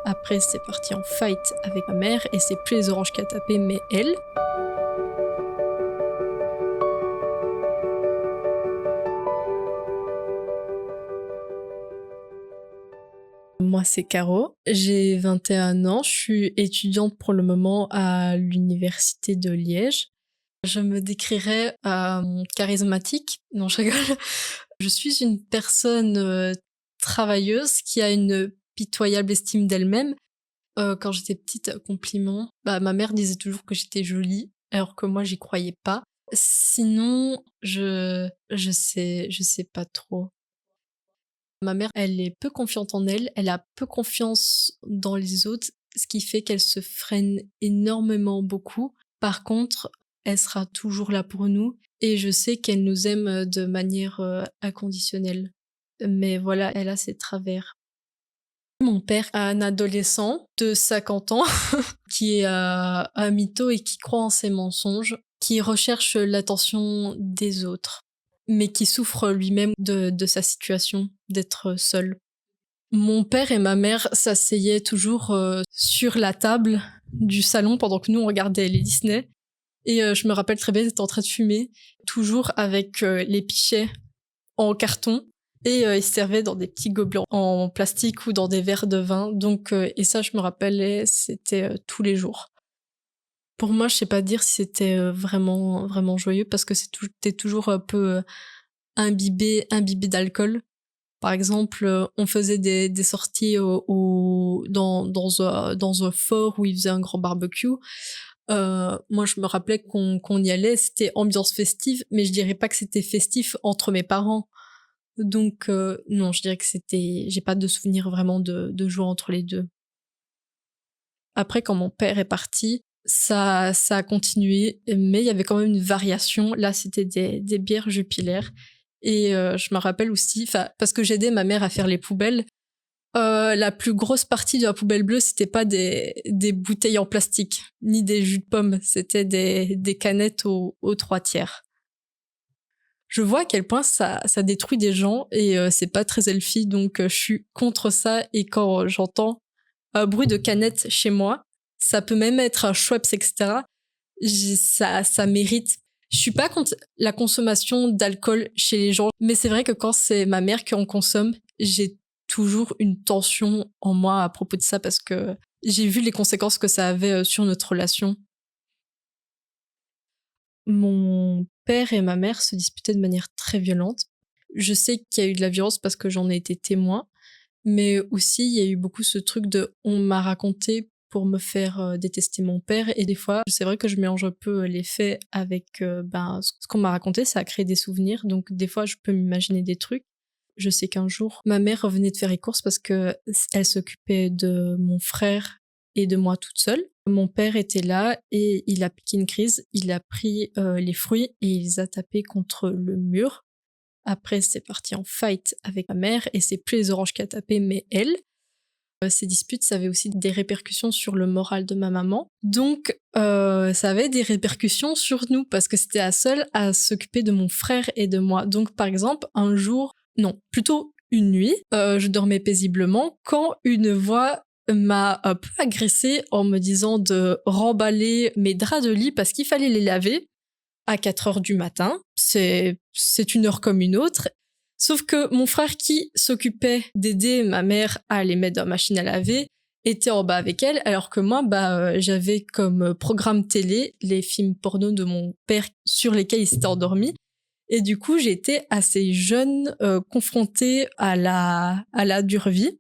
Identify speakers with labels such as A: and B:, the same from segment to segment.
A: Après, c'est parti en fight avec ma mère et c'est plus les oranges qui a tapé, mais elle. Moi, c'est Caro. J'ai 21 ans. Je suis étudiante pour le moment à l'université de Liège. Je me décrirais charismatique. Non, je rigole. Je suis une personne travailleuse qui a une pitoyable estime d'elle-même. Quand j'étais petite, compliment. Ma mère disait toujours que j'étais jolie, alors que moi, j'y croyais pas. Sinon, je sais pas trop. Ma mère, elle est peu confiante en elle, elle a peu confiance dans les autres, ce qui fait qu'elle se freine énormément beaucoup. Par contre, elle sera toujours là pour nous et je sais qu'elle nous aime de manière inconditionnelle. Mais voilà, elle a ses travers. Mon père a un adolescent de 50 ans qui est un mytho et qui croit en ses mensonges, qui recherche l'attention des autres, mais qui souffre lui-même de sa situation, d'être seul. Mon père et ma mère s'asseyaient toujours sur la table du salon pendant que nous on regardait les Disney. Et je me rappelle très bien, ils étaient en train de fumer, toujours avec les pichets en carton. Et ils se servaient dans des petits gobelets en plastique ou dans des verres de vin. Donc, et ça, je me rappelais, c'était tous les jours. Pour moi, je sais pas dire si c'était vraiment, vraiment joyeux parce que t'es toujours un peu imbibé d'alcool. Par exemple, on faisait des sorties dans un fort où ils faisaient un grand barbecue. Moi, je me rappelais qu'on y allait, c'était ambiance festive, mais je dirais pas que c'était festif entre mes parents. Donc, non, je dirais que j'ai pas de souvenir vraiment de jouer entre les deux. Après, quand mon père est parti, ça a continué, mais il y avait quand même une variation. Là, c'était des bières Jupiler. Et je me rappelle aussi, parce que j'aidais ma mère à faire les poubelles, la plus grosse partie de la poubelle bleue, c'était pas des bouteilles en plastique, ni des jus de pommes, c'était des canettes aux 3/4. Je vois à quel point ça détruit des gens et c'est pas très healthy, donc je suis contre ça. Et quand j'entends un bruit de canettes chez moi, ça peut même être un Schweppes, etc. Ça mérite. Je suis pas contre la consommation d'alcool chez les gens, mais c'est vrai que quand c'est ma mère qui en consomme, j'ai toujours une tension en moi à propos de ça parce que j'ai vu les conséquences que ça avait sur notre relation. Mon père et ma mère se disputaient de manière très violente. Je sais qu'il y a eu de la violence parce que j'en ai été témoin, mais aussi il y a eu beaucoup ce truc de on m'a raconté pour me faire détester mon père. Et des fois, c'est vrai que je mélange un peu les faits avec ce qu'on m'a raconté, ça a créé des souvenirs, donc des fois je peux m'imaginer des trucs. Je sais qu'un jour, ma mère revenait de faire les courses parce que elle s'occupait de mon frère et de moi toute seule. Mon père était là et il a piqué une crise. Il a pris les fruits et il les a tapés contre le mur. Après, c'est parti en fight avec ma mère et c'est plus les oranges qui a tapé, mais elle. Ces disputes, ça avait aussi des répercussions sur le moral de ma maman. Donc, ça avait des répercussions sur nous parce que c'était la seule à s'occuper de mon frère et de moi. Donc, par exemple, un jour, non, plutôt une nuit, je dormais paisiblement quand une voix m'a un peu agressée en me disant de remballer mes draps de lit parce qu'il fallait les laver à 4 heures du matin. C'est une heure comme une autre. Sauf que mon frère qui s'occupait d'aider ma mère à les mettre dans la machine à laver était en bas avec elle, alors que moi, j'avais comme programme télé les films porno de mon père sur lesquels il s'était endormi. Et du coup, j'ai été assez jeune, confrontée à la dure vie.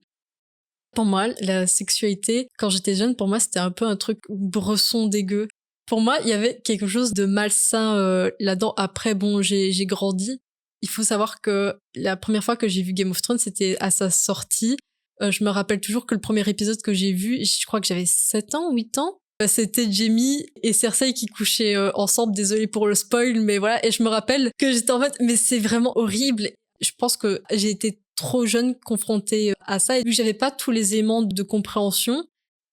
A: Pour moi, la sexualité, quand j'étais jeune, pour moi, c'était un peu un truc bresson dégueu. Pour moi, il y avait quelque chose de malsain là-dedans. Après, bon, j'ai grandi. Il faut savoir que la première fois que j'ai vu Game of Thrones, c'était à sa sortie. Je me rappelle toujours que le premier épisode que j'ai vu, je crois que j'avais 7 ans, 8 ans. C'était Jaime et Cersei qui couchaient ensemble. Désolée pour le spoil, mais voilà. Et je me rappelle que j'étais en fait, mais c'est vraiment horrible. Je pense que j'ai été trop jeune confrontée à ça et vu que j'avais pas tous les éléments de compréhension,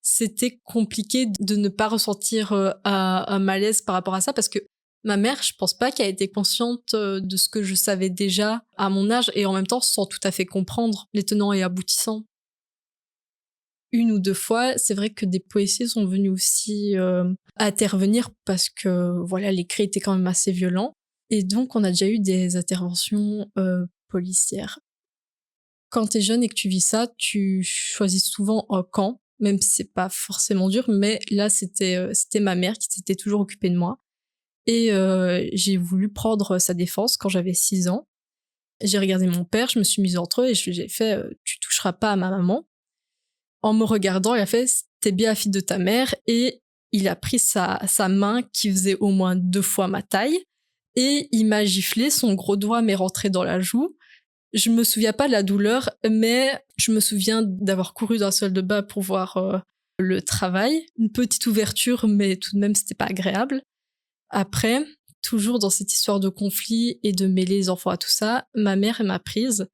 A: c'était compliqué de ne pas ressentir un malaise par rapport à ça parce que ma mère, je pense pas qu'elle ait été consciente de ce que je savais déjà à mon âge et en même temps sans tout à fait comprendre les tenants et aboutissants. 1 ou 2 fois, c'est vrai que des policiers sont venus aussi, intervenir parce que, voilà, les cris étaient quand même assez violents et donc on a déjà eu des interventions, policières. Quand tu es jeune et que tu vis ça, tu choisis souvent un camp, même si c'est pas forcément dur, mais là, c'était ma mère qui s'était toujours occupée de moi et j'ai voulu prendre sa défense quand j'avais 6 ans. J'ai regardé mon père, je me suis mise entre eux et j'ai fait, «Tu toucheras pas à ma maman». En me regardant, il a fait: «Tu bien la fille de ta mère» et il a pris sa main qui faisait au moins 2 fois ma taille et il m'a giflé, son gros doigt m'est rentré dans la joue. Je me souviens pas de la douleur, mais je me souviens d'avoir couru dans la salle de bain pour voir, le travail. Une petite ouverture, mais tout de même, c'était pas agréable. Après, toujours dans cette histoire de conflit et de mêler les enfants à tout ça, ma mère m'a prise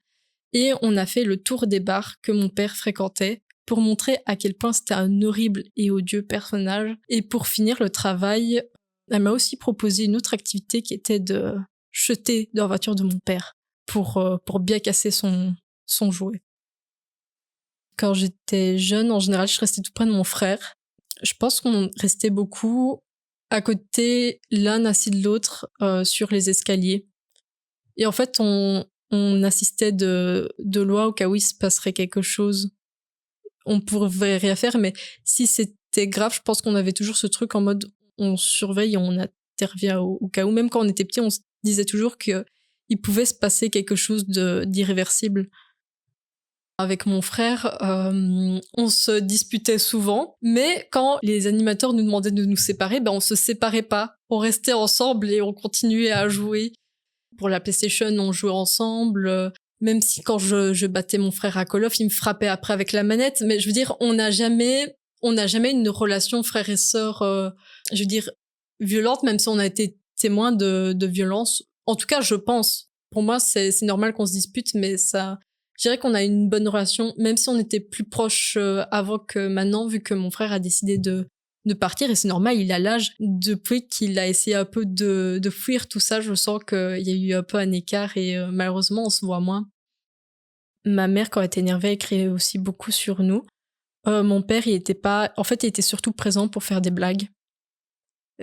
A: et on a fait le tour des bars que mon père fréquentait pour montrer à quel point c'était un horrible et odieux personnage. Et pour finir le travail, elle m'a aussi proposé une autre activité qui était de jeter dans la voiture de mon père pour bien casser son jouet. Quand j'étais jeune, en général, je restais tout près de mon frère. Je pense qu'on restait beaucoup à côté, l'un assis de l'autre, sur les escaliers. Et en fait, on assistait de loin au cas où il se passerait quelque chose. On pouvait rien faire, mais si c'était grave, je pense qu'on avait toujours ce truc en mode on surveille et on intervient au cas où. Même quand on était petit, on se disait toujours que il pouvait se passer quelque chose d'irréversible. Avec mon frère, on se disputait souvent, mais quand les animateurs nous demandaient de nous séparer, ben on se séparait pas. On restait ensemble et on continuait à jouer. Pour la PlayStation, on jouait ensemble. Même si quand je battais mon frère à Call of, il me frappait après avec la manette. Mais je veux dire, on n'a jamais une relation frère et sœur, je veux dire, violente, même si on a été témoin de violence. En tout cas, je pense. Pour moi, c'est normal qu'on se dispute, mais ça, je dirais qu'on a une bonne relation, même si on était plus proches avant que maintenant, vu que mon frère a décidé de partir, et c'est normal, il a l'âge. Depuis qu'il a essayé un peu de fuir tout ça, je sens qu'il y a eu un peu un écart et malheureusement, on se voit moins. Ma mère, quand elle était énervée, elle criait aussi beaucoup sur nous. Mon père, il était pas... En fait, il était surtout présent pour faire des blagues.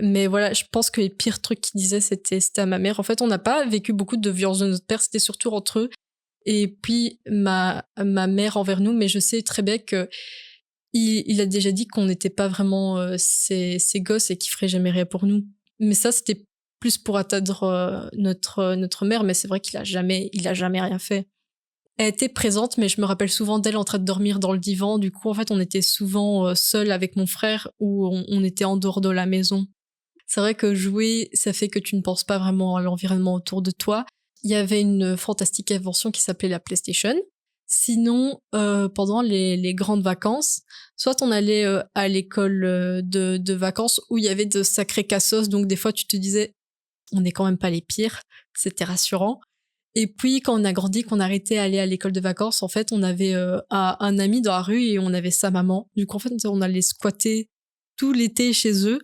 A: Mais voilà, je pense que les pires trucs qu'il disait, c'était à ma mère. En fait, on n'a pas vécu beaucoup de violence de notre père, c'était surtout entre eux. Et puis, ma mère envers nous, mais je sais très bien que il a déjà dit qu'on n'était pas vraiment ses gosses et qu'il ferait jamais rien pour nous. Mais ça, c'était plus pour atteindre notre mère, mais c'est vrai qu'il a jamais rien fait. Elle était présente, mais je me rappelle souvent d'elle en train de dormir dans le divan. Du coup, en fait, on était souvent seuls avec mon frère ou on était en dehors de la maison. C'est vrai que jouer, ça fait que tu ne penses pas vraiment à l'environnement autour de toi. Il y avait une fantastique invention qui s'appelait la PlayStation. Sinon, pendant les grandes vacances, soit on allait à l'école de vacances où il y avait de sacrés cassos, donc des fois tu te disais, on n'est quand même pas les pires, c'était rassurant. Et puis quand on a grandi, qu'on arrêtait d'aller à l'école de vacances, en fait on avait un ami dans la rue et on avait sa maman. Du coup en fait on allait squatter tout l'été chez eux.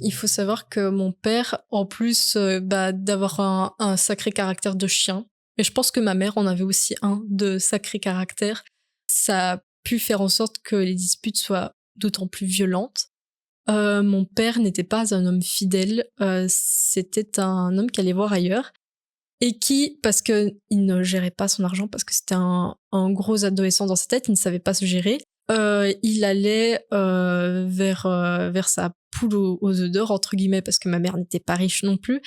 A: Il faut savoir que mon père, en plus d'avoir un sacré caractère de chien, et je pense que ma mère en avait aussi un de sacré caractère, ça a pu faire en sorte que les disputes soient d'autant plus violentes. Mon père n'était pas un homme fidèle, c'était un homme qui allait voir ailleurs et qui, parce que il ne gérait pas son argent, parce que c'était un gros adolescent dans sa tête, il ne savait pas se gérer, il allait vers sa poule aux œufs d'or, entre guillemets, parce que ma mère n'était pas riche non plus.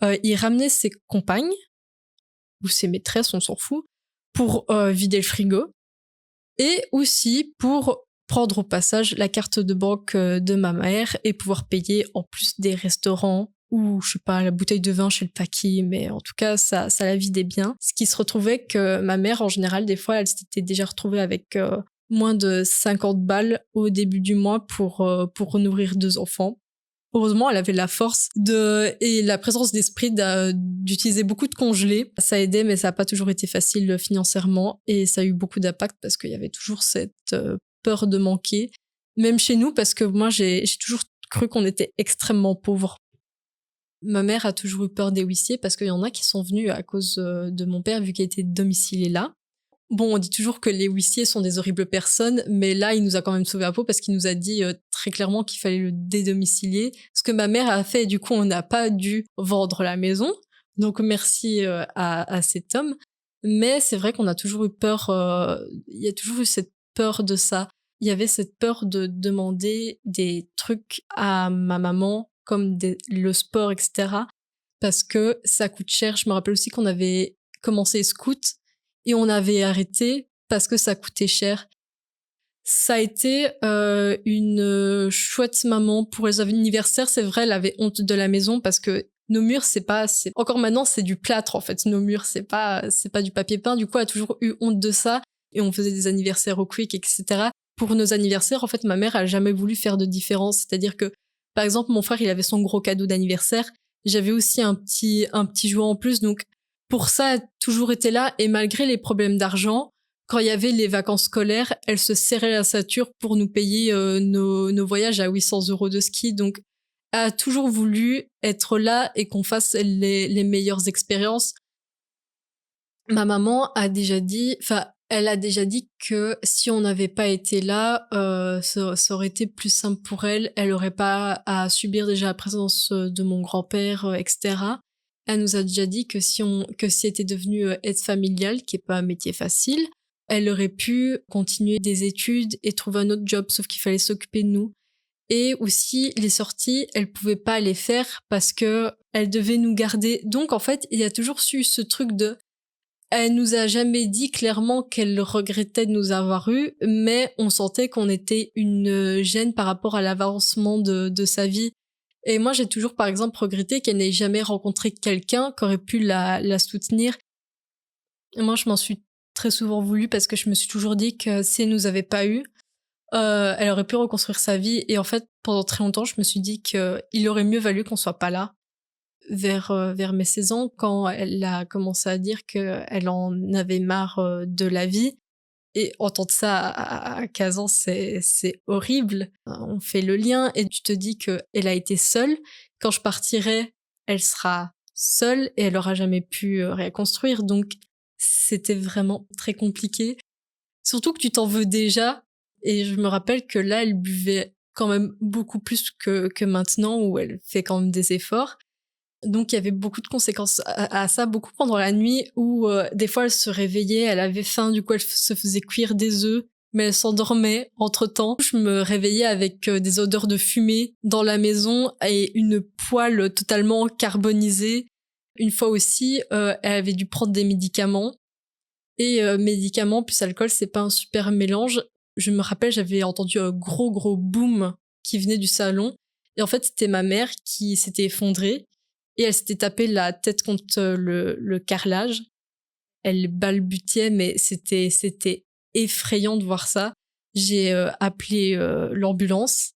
A: Il ramenait ses compagnes, ou ses maîtresses, on s'en fout, pour vider le frigo, et aussi pour prendre au passage la carte de banque de ma mère et pouvoir payer en plus des restaurants ou, je sais pas, la bouteille de vin chez le paquis, mais en tout cas, ça la vidait bien. Ce qui se retrouvait que ma mère, en général, des fois, elle s'était déjà retrouvée avec moins de 50 balles au début du mois pour nourrir 2 enfants. Heureusement, elle avait la force et la présence d'esprit d'utiliser beaucoup de congelés. Ça aidait, mais ça n'a pas toujours été facile financièrement et ça a eu beaucoup d'impact parce qu'il y avait toujours cette peur de manquer. Même chez nous, parce que moi, j'ai toujours cru qu'on était extrêmement pauvres. Ma mère a toujours eu peur des huissiers parce qu'il y en a qui sont venus à cause de mon père vu qu'il était domicilié là. Bon, on dit toujours que les huissiers sont des horribles personnes, mais là, il nous a quand même sauvé la peau parce qu'il nous a dit très clairement qu'il fallait le dédomicilier. Ce que ma mère a fait, et du coup, on n'a pas dû vendre la maison. Donc, merci à cet homme. Mais c'est vrai qu'on a toujours eu peur, il y a toujours eu cette peur de ça. Il y avait cette peur de demander des trucs à ma maman, comme le sport, etc. Parce que ça coûte cher. Je me rappelle aussi qu'on avait commencé scout et on avait arrêté parce que ça coûtait cher. Ça a été une chouette maman pour les anniversaires. C'est vrai, elle avait honte de la maison parce que nos murs, encore maintenant, c'est du plâtre en fait. Nos murs, c'est pas du papier peint. Du coup, elle a toujours eu honte de ça et on faisait des anniversaires au quick, etc. Pour nos anniversaires, en fait, ma mère a jamais voulu faire de différence. C'est-à-dire que, par exemple, mon frère, il avait son gros cadeau d'anniversaire. J'avais aussi un petit jouet en plus. Donc, pour ça, elle a toujours été là. Et malgré les problèmes d'argent, quand il y avait les vacances scolaires, elle se serrait la ceinture pour nous payer nos voyages à 800 € de ski. Donc, elle a toujours voulu être là et qu'on fasse les meilleures expériences. Ma maman a déjà dit, enfin, elle a déjà dit que si on n'avait pas été là, ça aurait été plus simple pour elle. Elle aurait pas à subir déjà la présence de mon grand-père, etc. Elle nous a déjà dit que si était devenu aide familiale, qui est pas un métier facile, elle aurait pu continuer des études et trouver un autre job, sauf qu'il fallait s'occuper de nous. Et aussi, les sorties, elle pouvait pas les faire parce que elle devait nous garder. Donc, en fait, il y a toujours su ce truc de elle nous a jamais dit clairement qu'elle regrettait de nous avoir eus, mais on sentait qu'on était une gêne par rapport à l'avancement de sa vie. Et moi, j'ai toujours, par exemple, regretté qu'elle n'ait jamais rencontré quelqu'un qui aurait pu la soutenir. Et moi, je m'en suis très souvent voulu parce que je me suis toujours dit que si elle nous avait pas eu, elle aurait pu reconstruire sa vie. Et en fait, pendant très longtemps, je me suis dit qu'il aurait mieux valu qu'on soit pas là. Vers mes 16 ans, quand elle a commencé à dire qu'elle en avait marre de la vie. Et entendre ça à 15 ans, c'est horrible. On fait le lien et tu te dis qu'elle a été seule. Quand je partirai, elle sera seule et elle aura jamais pu rien construire. Donc, c'était vraiment très compliqué. Surtout que tu t'en veux déjà. Et je me rappelle que là, elle buvait quand même beaucoup plus que maintenant où elle fait quand même des efforts. Donc il y avait beaucoup de conséquences à ça, beaucoup pendant la nuit où des fois elle se réveillait, elle avait faim, du coup elle se faisait cuire des œufs, mais elle s'endormait entre-temps. Je me réveillais avec des odeurs de fumée dans la maison et une poêle totalement carbonisée. Une fois aussi, elle avait dû prendre des médicaments. Et médicaments plus alcool, c'est pas un super mélange. Je me rappelle, j'avais entendu un gros gros boom qui venait du salon. Et en fait, c'était ma mère qui s'était effondrée. Et elle s'était tapée la tête contre le carrelage. Elle balbutiait, mais c'était effrayant de voir ça. J'ai appelé l'ambulance.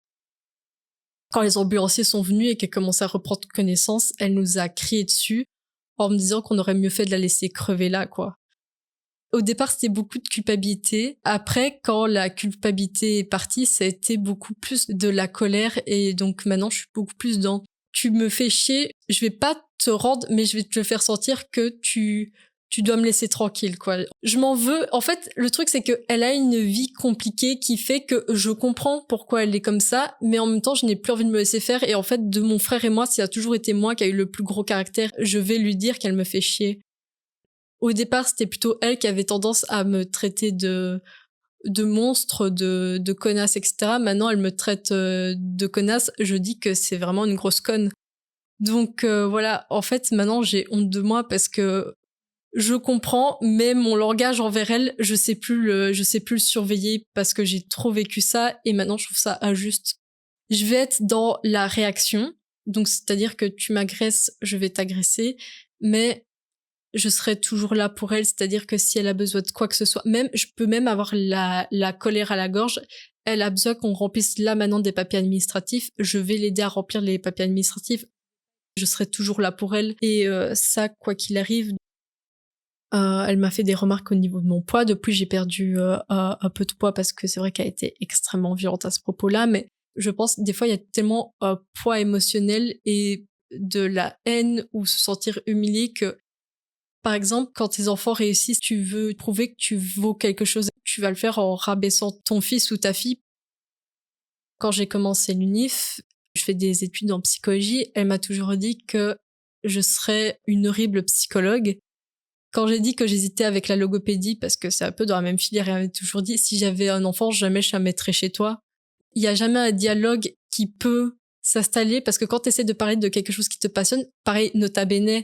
A: Quand les ambulanciers sont venus et qu'elle commençait à reprendre connaissance, elle nous a crié dessus en me disant qu'on aurait mieux fait de la laisser crever là, quoi. Au départ, c'était beaucoup de culpabilité. Après, quand la culpabilité est partie, ça a été beaucoup plus de la colère. Et donc maintenant, je suis beaucoup plus dans tu me fais chier, je vais pas te rendre, mais je vais te le faire sentir que tu dois me laisser tranquille, quoi. Je m'en veux. En fait, le truc, c'est que elle a une vie compliquée qui fait que je comprends pourquoi elle est comme ça, mais en même temps, je n'ai plus envie de me laisser faire. Et en fait, de mon frère et moi, ça a toujours été moi qui a eu le plus gros caractère. Je vais lui dire qu'elle me fait chier. Au départ, c'était plutôt elle qui avait tendance à me traiter de monstre, de connasse, etc. Maintenant, elle me traite de connasse. Je dis que c'est vraiment une grosse conne. Donc voilà, en fait, maintenant, j'ai honte de moi parce que je comprends, mais mon langage envers elle, je sais plus le surveiller parce que j'ai trop vécu ça et maintenant, je trouve ça injuste. Je vais être dans la réaction. Donc, c'est-à-dire que tu m'agresses, je vais t'agresser, mais je serai toujours là pour elle, c'est-à-dire que si elle a besoin de quoi que ce soit, même je peux même avoir la colère à la gorge, elle a besoin qu'on remplisse là maintenant des papiers administratifs, je vais l'aider à remplir les papiers administratifs, je serai toujours là pour elle et ça quoi qu'il arrive. Elle m'a fait des remarques au niveau de mon poids, depuis j'ai perdu un peu de poids parce que c'est vrai qu'elle a été extrêmement violente à ce propos-là, mais je pense des fois il y a tellement un poids émotionnel et de la haine ou se sentir humilié que Par exemple, quand tes enfants réussissent, tu veux prouver que tu vaux quelque chose, tu vas le faire en rabaissant ton fils ou ta fille. Quand j'ai commencé l'UNIF, je fais des études en psychologie, elle m'a toujours dit que je serais une horrible psychologue. Quand j'ai dit que j'hésitais avec la logopédie, parce que c'est un peu dans la même filière, elle m'avait toujours dit, si j'avais un enfant, jamais je la mettrais chez toi. Il y a jamais un dialogue qui peut s'installer, parce que quand tu essaies de parler de quelque chose qui te passionne, pareil, Nota Bene,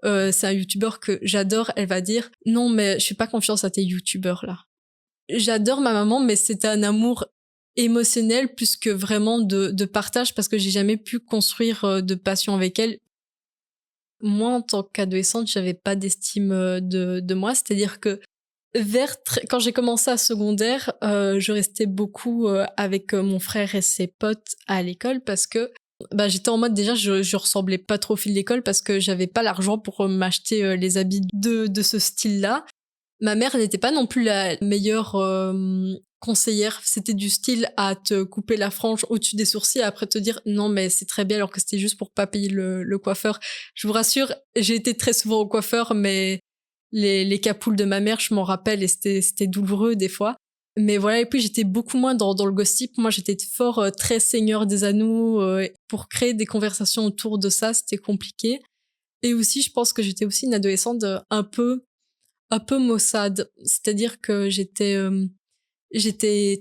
A: c'est un youtubeur que j'adore, elle va dire, non, mais je fais pas confiance à tes youtubeurs, là. J'adore ma maman, mais c'était un amour émotionnel plus que vraiment de partage, parce que j'ai jamais pu construire de passion avec elle. Moi, en tant qu'adolescente, j'avais pas d'estime de moi, c'est-à-dire que quand j'ai commencé à secondaire, je restais beaucoup avec mon frère et ses potes à l'école parce que j'étais en mode déjà je ressemblais pas trop au fil d'école parce que j'avais pas l'argent pour m'acheter les habits de ce style-là. Ma mère n'était pas non plus la meilleure conseillère. C'était du style à te couper la frange au-dessus des sourcils et après te dire non mais c'est très bien alors que c'était juste pour pas payer le coiffeur. Je vous rassure, j'ai été très souvent au coiffeur mais les capoules de ma mère, je m'en rappelle et c'était douloureux des fois. Mais voilà, et puis j'étais beaucoup moins dans le gossip. Moi, j'étais fort très Seigneur des Anneaux. Pour créer des conversations autour de ça, c'était compliqué. Et aussi, je pense que j'étais aussi une adolescente un peu maussade, c'est-à-dire que j'étais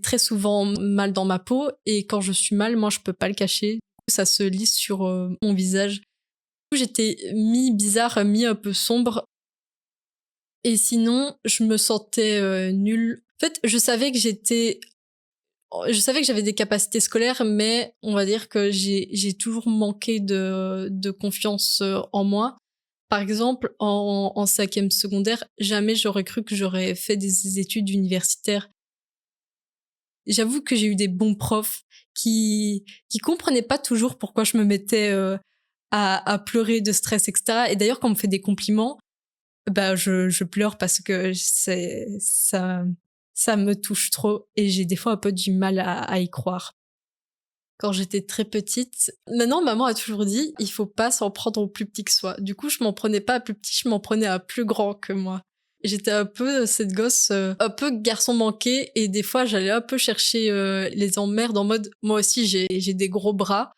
A: très souvent mal dans ma peau et quand je suis mal, moi je peux pas le cacher, ça se lit sur mon visage. J'étais mi bizarre, mi un peu sombre et sinon je me sentais nulle. En fait, je savais que j'avais des capacités scolaires, mais on va dire que j'ai toujours manqué de confiance en moi. Par exemple, en cinquième secondaire, jamais j'aurais cru que j'aurais fait des études universitaires. J'avoue que j'ai eu des bons profs qui comprenaient pas toujours pourquoi je me mettais à pleurer de stress, etc. Et d'ailleurs, quand on me fait des compliments, je pleure parce que ça me touche trop et j'ai des fois un peu du mal à y croire. Quand j'étais très petite, maintenant maman a toujours dit il faut pas s'en prendre au plus petit que soi. Du coup, je m'en prenais pas à plus petit, je m'en prenais à plus grand que moi. J'étais un peu cette gosse, un peu garçon manqué et des fois j'allais un peu chercher les emmerdes en mode moi aussi j'ai des gros bras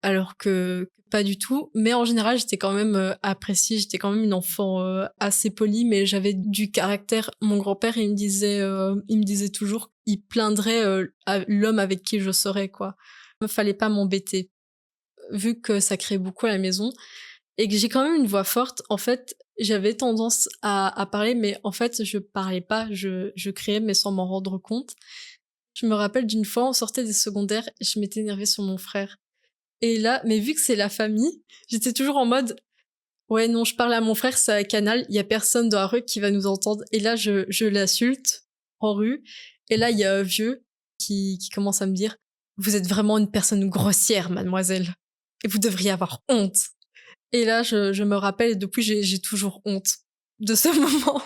A: alors que pas du tout. Mais en général j'étais quand même appréciée, j'étais quand même une enfant assez polie mais j'avais du caractère. Mon grand-père il me disait toujours il plaindrait l'homme avec qui je serais quoi. Il fallait pas m'embêter. Vu que ça crée beaucoup à la maison et que j'ai quand même une voix forte, en fait, j'avais tendance à parler, mais en fait, je parlais pas, je criais, mais sans m'en rendre compte. Je me rappelle d'une fois, on sortait des secondaires, je m'étais énervée sur mon frère. Et là, mais vu que c'est la famille, j'étais toujours en mode, ouais, non, je parle à mon frère, c'est un canal, il y a personne dans la rue qui va nous entendre. Et là, je l'insulte en rue. Et là, il y a un vieux qui commence à me dire, vous êtes vraiment une personne grossière, mademoiselle. Et vous devriez avoir honte. Et là, je me rappelle, et depuis, j'ai toujours honte de ce moment.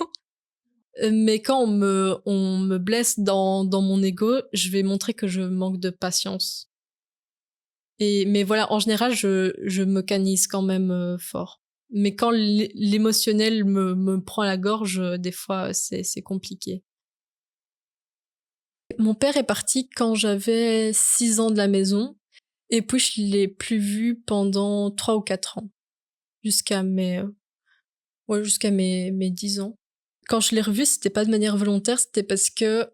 A: Mais quand on me blesse dans mon ego, je vais montrer que je manque de patience. Mais voilà, en général, je me canise quand même fort. Mais quand l'émotionnel me prend la gorge, des fois, c'est compliqué. Mon père est parti quand j'avais 6 ans de la maison, et puis je l'ai plus vu pendant 3 ou 4 ans, jusqu'à jusqu'à mes 10 ans. Quand je l'ai revu, c'était pas de manière volontaire, c'était parce que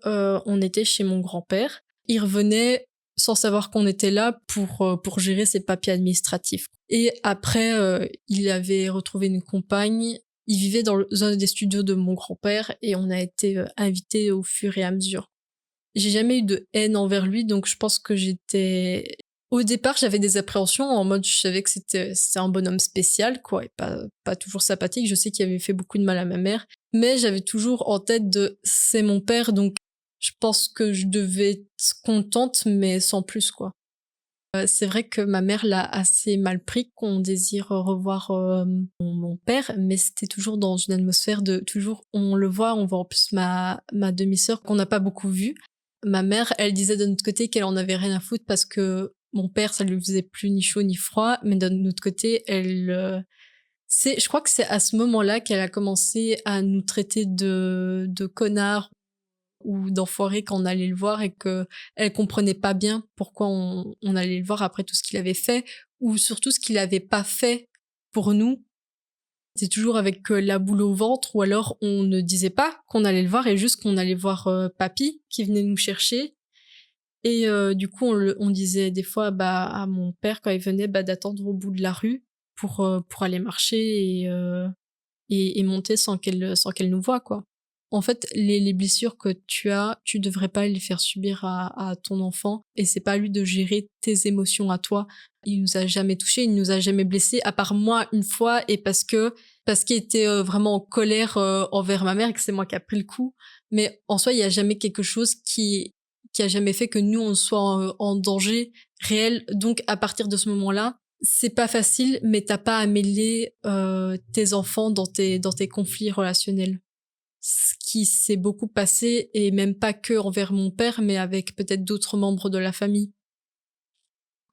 A: on était chez mon grand-père. Il revenait sans savoir qu'on était là pour gérer ses papiers administratifs. Et après, il avait retrouvé une compagne. Il vivait dans un des studios de mon grand-père et on a été invités au fur et à mesure. J'ai jamais eu de haine envers lui, donc je pense que j'étais... Au départ, j'avais des appréhensions en mode je savais que c'était un bonhomme spécial, quoi, et pas toujours sympathique. Je sais qu'il avait fait beaucoup de mal à ma mère, mais j'avais toujours en tête de c'est mon père, donc je pense que je devais être contente, mais sans plus, quoi. C'est vrai que ma mère l'a assez mal pris qu'on désire revoir mon père, mais c'était toujours dans une atmosphère de toujours on voit en plus ma demi-sœur qu'on n'a pas beaucoup vue. Ma mère, elle disait de notre côté qu'elle en avait rien à foutre parce que mon père, ça lui faisait plus ni chaud ni froid, mais d'un autre côté, Je crois que c'est à ce moment-là qu'elle a commencé à nous traiter de connards ou d'enfoirés quand on allait le voir et qu'elle comprenait pas bien pourquoi on allait le voir après tout ce qu'il avait fait ou surtout ce qu'il avait pas fait pour nous. C'est toujours avec la boule au ventre ou alors on ne disait pas qu'on allait le voir et juste qu'on allait voir papy qui venait nous chercher. Et du coup, on disait des fois bah, à mon père quand il venait bah, d'attendre au bout de la rue pour aller marcher et monter sans qu'elle nous voie, quoi. En fait, les blessures que tu as, tu devrais pas les faire subir à ton enfant et c'est pas à lui de gérer tes émotions à toi. Il nous a jamais touchés, il nous a jamais blessés, à part moi une fois et parce qu'il était vraiment en colère envers ma mère et que c'est moi qui a pris le coup. Mais en soi, il y a jamais quelque chose qui a jamais fait que nous on soit en danger réel. Donc à partir de ce moment-là, c'est pas facile, mais t'as pas à mêler tes enfants dans tes conflits relationnels. Ce qui s'est beaucoup passé, et même pas que envers mon père, mais avec peut-être d'autres membres de la famille.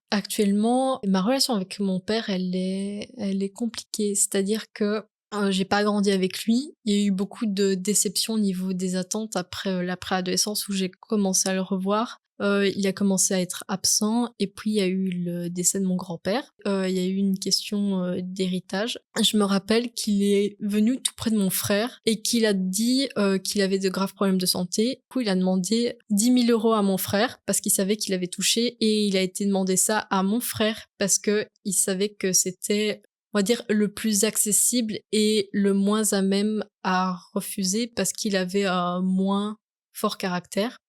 A: Actuellement, ma relation avec mon père, elle est compliquée. C'est-à-dire que j'ai pas grandi avec lui. Il y a eu beaucoup de déceptions au niveau des attentes après la préadolescence où j'ai commencé à le revoir. Il a commencé à être absent et puis il y a eu le décès de mon grand-père. Il y a eu une question d'héritage. Je me rappelle qu'il est venu tout près de mon frère et qu'il a dit qu'il avait de graves problèmes de santé. Du coup, il a demandé 10 000 € à mon frère parce qu'il savait qu'il avait touché et il a été demander ça à mon frère parce que il savait que c'était, on va dire, le plus accessible et le moins à même à refuser parce qu'il avait un moins fort caractère.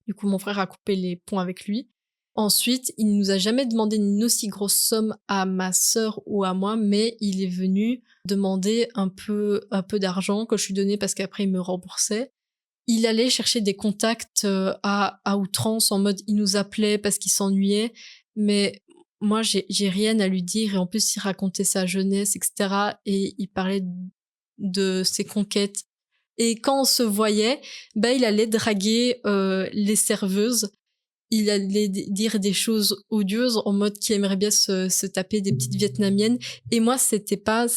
A: Du coup, mon frère a coupé les ponts avec lui. Ensuite, il nous a jamais demandé une aussi grosse somme à ma sœur ou à moi, mais il est venu demander un peu d'argent que je lui donnais parce qu'après il me remboursait. Il allait chercher des contacts à outrance en mode il nous appelait parce qu'il s'ennuyait, mais moi j'ai rien à lui dire et en plus il racontait sa jeunesse, etc. et il parlait de ses conquêtes. Et quand on se voyait, bah il allait draguer les serveuses. Il allait dire des choses odieuses en mode qu'il aimerait bien se taper des petites vietnamiennes. Et moi, c'était pas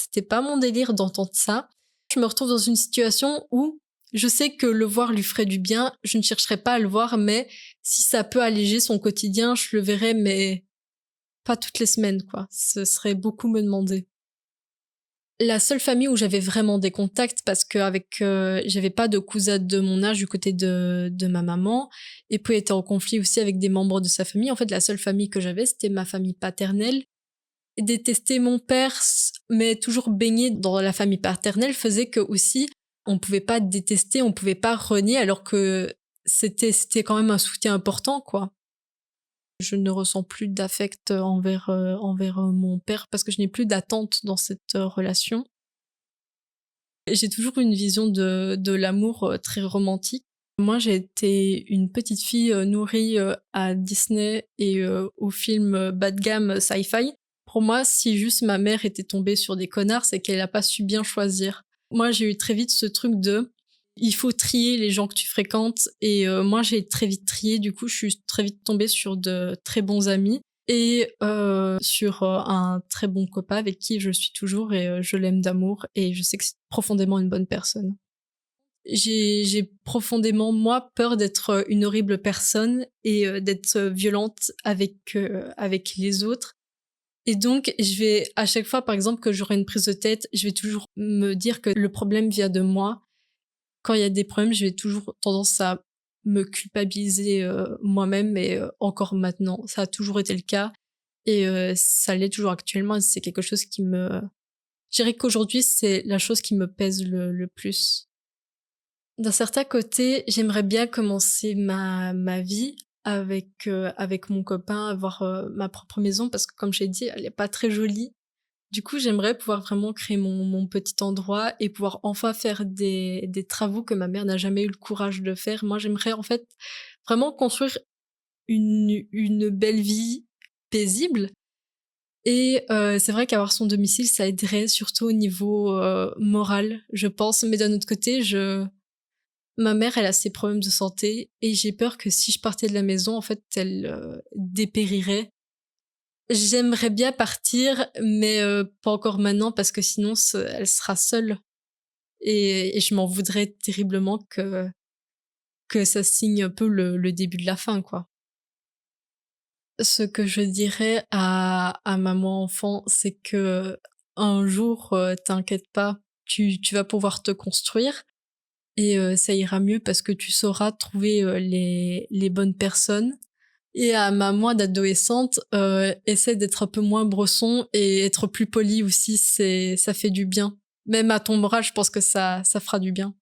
A: mon délire d'entendre ça. Je me retrouve dans une situation où je sais que le voir lui ferait du bien. Je ne chercherai pas à le voir, mais si ça peut alléger son quotidien, je le verrai, mais pas toutes les semaines, quoi. Ce serait beaucoup me demander. La seule famille où j'avais vraiment des contacts parce qu'avec j'avais pas de cousins de mon âge du côté de ma maman et puis elle était en conflit aussi avec des membres de sa famille. En fait, la seule famille que j'avais, c'était ma famille paternelle. Détester mon père, mais toujours baigner dans la famille paternelle faisait que aussi on pouvait pas détester, on pouvait pas renier alors que c'était quand même un soutien important, quoi. Je ne ressens plus d'affect envers mon père parce que je n'ai plus d'attente dans cette relation. J'ai toujours eu une vision de l'amour très romantique. Moi, j'ai été une petite fille nourrie à Disney et aux films bas de gamme sci-fi. Pour moi, si juste ma mère était tombée sur des connards, c'est qu'elle n'a pas su bien choisir. Moi, j'ai eu très vite ce truc de il faut trier les gens que tu fréquentes et moi, j'ai très vite trié. Du coup, je suis très vite tombée sur de très bons amis et sur un très bon copain avec qui je suis toujours et je l'aime d'amour et je sais que c'est profondément une bonne personne. J'ai profondément, moi, peur d'être une horrible personne et d'être violente avec les autres. Et donc, je vais, à chaque fois, par exemple, que j'aurai une prise de tête, je vais toujours me dire que le problème vient de moi. Quand il y a des problèmes, je vais toujours tendance à me culpabiliser moi-même et encore maintenant. Ça a toujours été le cas et ça l'est toujours actuellement et c'est quelque chose qui me... Je dirais qu'aujourd'hui, c'est la chose qui me pèse le plus. D'un certain côté, j'aimerais bien commencer ma vie avec mon copain, avoir ma propre maison parce que comme j'ai dit, elle est pas très jolie. Du coup, j'aimerais pouvoir vraiment créer mon petit endroit et pouvoir enfin faire des travaux que ma mère n'a jamais eu le courage de faire. Moi, j'aimerais en fait vraiment construire une belle vie paisible. Et c'est vrai qu'avoir son domicile, ça aiderait surtout au niveau moral, je pense. Mais d'un autre côté, ma mère, elle a ses problèmes de santé et j'ai peur que si je partais de la maison, en fait, elle dépérirait. J'aimerais bien partir, mais pas encore maintenant parce que sinon elle sera seule et je m'en voudrais terriblement que ça signe un peu le début de la fin, quoi. Ce que je dirais à maman enfant, c'est que un jour, t'inquiète pas, tu vas pouvoir te construire et ça ira mieux parce que tu sauras trouver, les bonnes personnes. Et à ma moi d'adolescente, essaie d'être un peu moins bresson et être plus poli aussi, ça fait du bien. Même à ton bras, je pense que ça fera du bien.